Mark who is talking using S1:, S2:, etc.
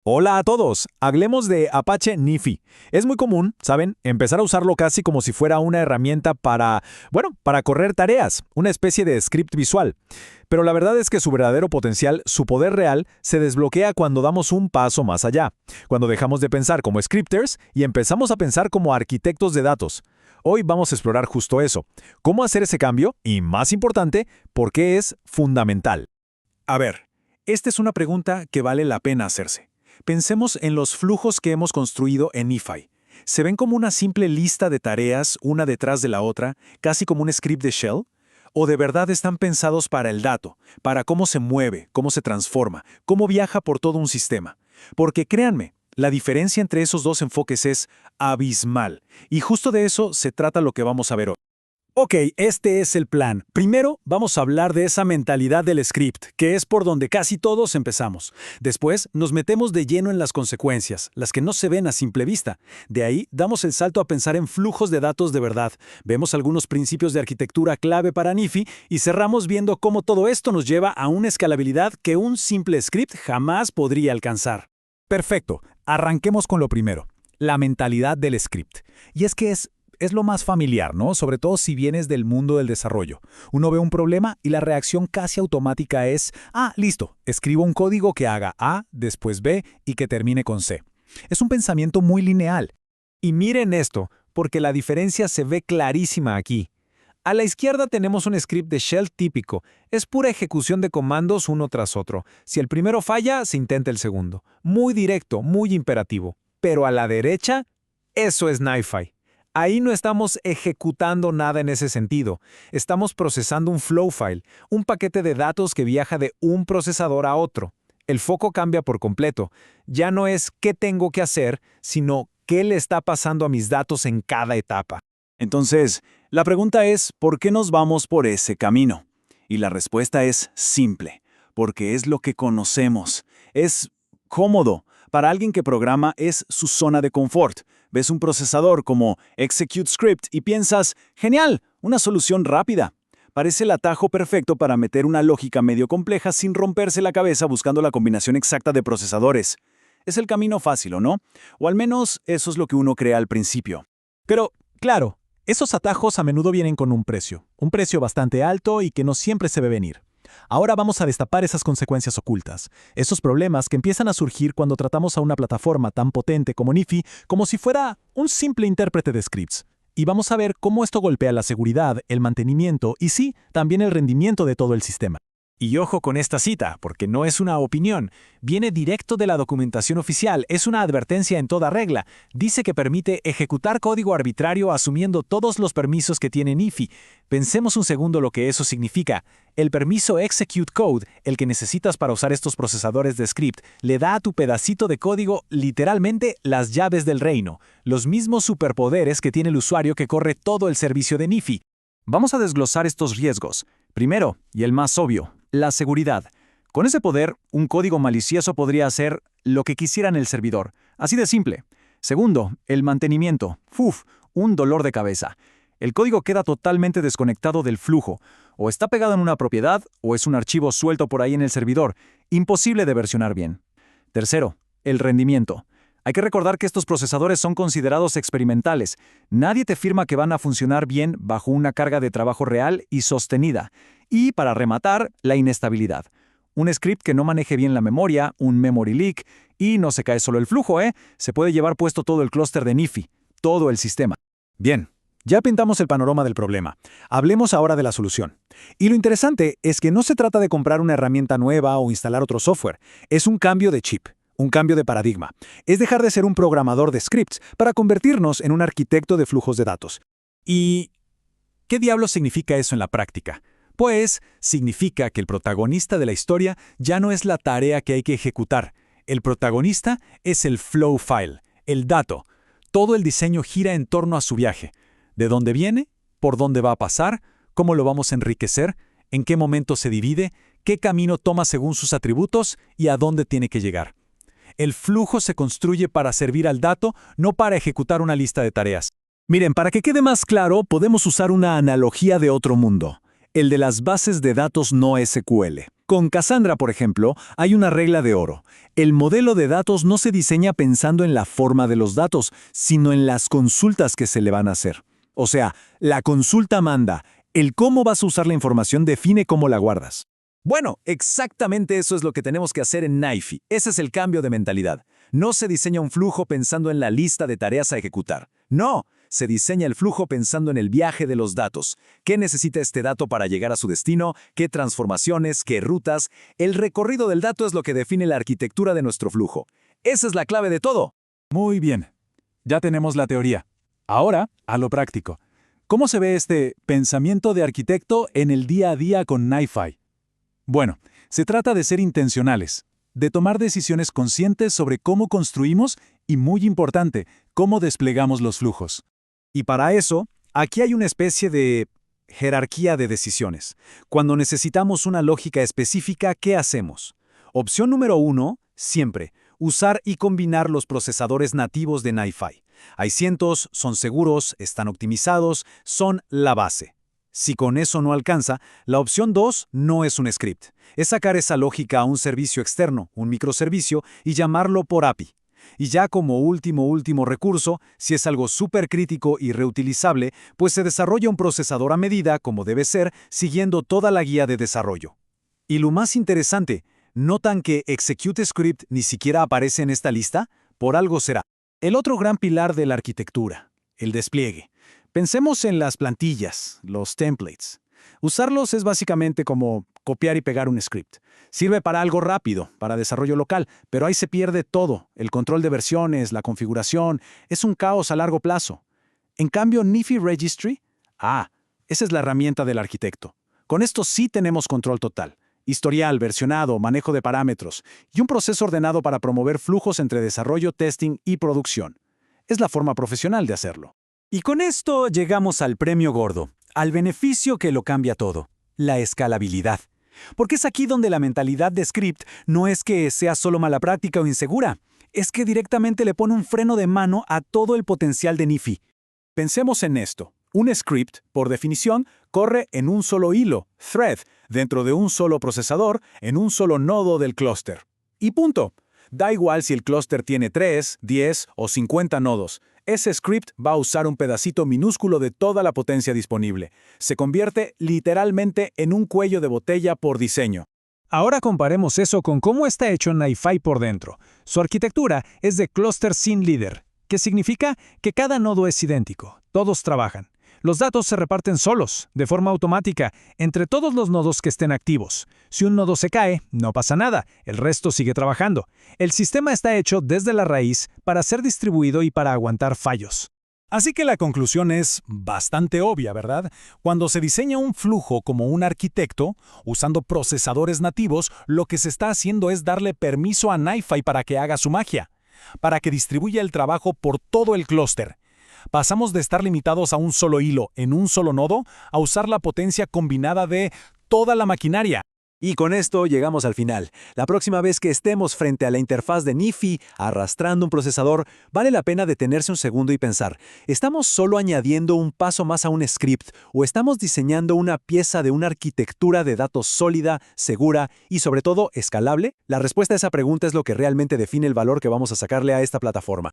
S1: Hola a todos, hablemos de Apache Nifi. Es muy común, ¿saben?, empezar a usarlo casi como si fuera una herramienta para correr tareas, una especie de script visual. Pero la verdad es que su verdadero potencial, su poder real, se desbloquea cuando damos un paso más allá, cuando dejamos de pensar como scripters y empezamos a pensar como arquitectos de datos. Hoy vamos a explorar justo eso, cómo hacer ese cambio y, más importante, por qué es fundamental.
S2: A ver, esta es una pregunta que vale la pena hacerse. Pensemos en los flujos que hemos construido en NiFi. ¿Se ven como una simple lista de tareas, una detrás de la otra, casi como un script de shell? ¿O de verdad están pensados para el dato, para cómo se mueve, cómo se transforma, cómo viaja por todo un sistema? Porque créanme, la diferencia entre esos dos enfoques es abismal. Y justo de eso se trata lo que vamos a ver hoy.
S3: Ok, este es el plan. Primero, vamos a hablar de esa mentalidad del script, que es por donde casi todos empezamos. Después, nos metemos de lleno en las consecuencias, las que no se ven a simple vista. De ahí, damos el salto a pensar en flujos de datos de verdad. Vemos algunos principios de arquitectura clave para Nifi y cerramos viendo cómo todo esto nos lleva a una escalabilidad que un simple script jamás podría alcanzar.
S1: Perfecto, arranquemos con lo primero, la mentalidad del script. Y es que es lo más familiar, ¿no? Sobre todo si vienes del mundo del desarrollo. Uno ve un problema y la reacción casi automática es, listo, escribo un código que haga A, después B y que termine con C. Es un pensamiento muy lineal. Y miren esto, porque la diferencia se ve clarísima aquí. A la izquierda tenemos un script de shell típico. Es pura ejecución de comandos uno tras otro. Si el primero falla, se intenta el segundo. Muy directo, muy imperativo. Pero a la derecha, eso es NiFi. Ahí no estamos ejecutando nada en ese sentido. Estamos procesando un flow file, un paquete de datos que viaja de un procesador a otro. El foco cambia por completo. Ya no es qué tengo que hacer, sino qué le está pasando a mis datos en cada etapa.
S2: Entonces, la pregunta es, ¿por qué nos vamos por ese camino? Y la respuesta es simple, porque es lo que conocemos. Es cómodo. Para alguien que programa es su zona de confort. Ves un procesador como Execute Script y piensas, ¡genial! Una solución rápida. Parece el atajo perfecto para meter una lógica medio compleja sin romperse la cabeza buscando la combinación exacta de procesadores. Es el camino fácil, ¿o no? O al menos eso es lo que uno crea al principio.
S1: Pero, claro, esos atajos a menudo vienen con un precio bastante alto y que no siempre se ve venir. Ahora vamos a destapar esas consecuencias ocultas, esos problemas que empiezan a surgir cuando tratamos a una plataforma tan potente como Nifi como si fuera un simple intérprete de scripts. Y vamos a ver cómo esto golpea la seguridad, el mantenimiento y sí, también el rendimiento de todo el sistema. Y ojo con esta cita, porque no es una opinión, viene directo de la documentación oficial, es una advertencia en toda regla. Dice que permite ejecutar código arbitrario asumiendo todos los permisos que tiene Nifi. Pensemos un segundo lo que eso significa. El permiso Execute Code, el que necesitas para usar estos procesadores de script, le da a tu pedacito de código literalmente las llaves del reino, los mismos superpoderes que tiene el usuario que corre todo el servicio de Nifi. Vamos a desglosar estos riesgos. Primero, y el más obvio, la seguridad. Con ese poder, un código malicioso podría hacer lo que quisiera en el servidor. Así de simple. Segundo, el mantenimiento. Un dolor de cabeza. El código queda totalmente desconectado del flujo. O está pegado en una propiedad, o es un archivo suelto por ahí en el servidor. Imposible de versionar bien. Tercero, el rendimiento. Hay que recordar que estos procesadores son considerados experimentales. Nadie te firma que van a funcionar bien bajo una carga de trabajo real y sostenida. Y, para rematar, la inestabilidad. Un script que no maneje bien la memoria, un memory leak, y no se cae solo el flujo, se puede llevar puesto todo el clúster de Nifi, todo el sistema.
S3: Bien, ya pintamos el panorama del problema. Hablemos ahora de la solución. Y lo interesante es que no se trata de comprar una herramienta nueva o instalar otro software. Es un cambio de chip. Un cambio de paradigma. Es dejar de ser un programador de scripts para convertirnos en un arquitecto de flujos de datos. ¿Y qué diablos significa eso en la práctica? Pues significa que el protagonista de la historia ya no es la tarea que hay que ejecutar. El protagonista es el flow file, el dato. Todo el diseño gira en torno a su viaje. ¿De dónde viene? ¿Por dónde va a pasar? ¿Cómo lo vamos a enriquecer? ¿En qué momento se divide? ¿Qué camino toma según sus atributos? ¿Y a dónde tiene que llegar? El flujo se construye para servir al dato, no para ejecutar una lista de tareas.
S1: Miren, para que quede más claro, podemos usar una analogía de otro mundo, el de las bases de datos no SQL.
S3: Con Cassandra, por ejemplo, hay una regla de oro. El modelo de datos no se diseña pensando en la forma de los datos, sino en las consultas que se le van a hacer. O sea, la consulta manda. El cómo vas a usar la información define cómo la guardas.
S2: Bueno, exactamente eso es lo que tenemos que hacer en NiFi. Ese es el cambio de mentalidad. No se diseña un flujo pensando en la lista de tareas a ejecutar. No, se diseña el flujo pensando en el viaje de los datos. ¿Qué necesita este dato para llegar a su destino? ¿Qué transformaciones? ¿Qué rutas? El recorrido del dato es lo que define la arquitectura de nuestro flujo. Esa es la clave de todo.
S1: Muy bien. Ya tenemos la teoría. Ahora, a lo práctico. ¿Cómo se ve este pensamiento de arquitecto en el día a día con NiFi? Bueno, se trata de ser intencionales, de tomar decisiones conscientes sobre cómo construimos y, muy importante, cómo desplegamos los flujos.
S3: Y para eso, aquí hay una especie de jerarquía de decisiones. Cuando necesitamos una lógica específica, ¿qué hacemos? Opción número 1, siempre, usar y combinar los procesadores nativos de NiFi. Hay cientos, son seguros, están optimizados, son la base. Si con eso no alcanza, la opción 2 no es un script. Es sacar esa lógica a un servicio externo, un microservicio, y llamarlo por API. Y ya como último recurso, si es algo súper crítico y reutilizable, pues se desarrolla un procesador a medida, como debe ser, siguiendo toda la guía de desarrollo. Y lo más interesante, ¿notan que Execute Script ni siquiera aparece en esta lista? Por algo será. El otro gran pilar de la arquitectura, el despliegue. Pensemos en las plantillas, los templates. Usarlos es básicamente como copiar y pegar un script. Sirve para algo rápido, para desarrollo local, pero ahí se pierde todo. El control de versiones, la configuración, es un caos a largo plazo. En cambio, NiFi Registry, esa es la herramienta del arquitecto. Con esto sí tenemos control total. Historial, versionado, manejo de parámetros y un proceso ordenado para promover flujos entre desarrollo, testing y producción. Es la forma profesional de hacerlo. Y con esto llegamos al premio gordo, al beneficio que lo cambia todo, la escalabilidad. Porque es aquí donde la mentalidad de script no es que sea solo mala práctica o insegura, es que directamente le pone un freno de mano a todo el potencial de NiFi. Pensemos en esto. Un script, por definición, corre en un solo hilo, thread, dentro de un solo procesador, en un solo nodo del clúster. Y punto. Da igual si el clúster tiene 3, 10 o 50 nodos. Ese script va a usar un pedacito minúsculo de toda la potencia disponible. Se convierte literalmente en un cuello de botella por diseño.
S1: Ahora comparemos eso con cómo está hecho NiFi por dentro. Su arquitectura es de clúster sin líder, que significa que cada nodo es idéntico, todos trabajan. Los datos se reparten solos, de forma automática, entre todos los nodos que estén activos. Si un nodo se cae, no pasa nada, el resto sigue trabajando. El sistema está hecho desde la raíz para ser distribuido y para aguantar fallos. Así que la conclusión es bastante obvia, ¿verdad? Cuando se diseña un flujo como un arquitecto, usando procesadores nativos, lo que se está haciendo es darle permiso a NiFi para que haga su magia, para que distribuya el trabajo por todo el clúster. Pasamos de estar limitados a un solo hilo en un solo nodo a usar la potencia combinada de toda la maquinaria.
S3: Y con esto llegamos al final. La próxima vez que estemos frente a la interfaz de NiFi arrastrando un procesador, vale la pena detenerse un segundo y pensar, ¿estamos solo añadiendo un paso más a un script o estamos diseñando una pieza de una arquitectura de datos sólida, segura y sobre todo escalable? La respuesta a esa pregunta es lo que realmente define el valor que vamos a sacarle a esta plataforma.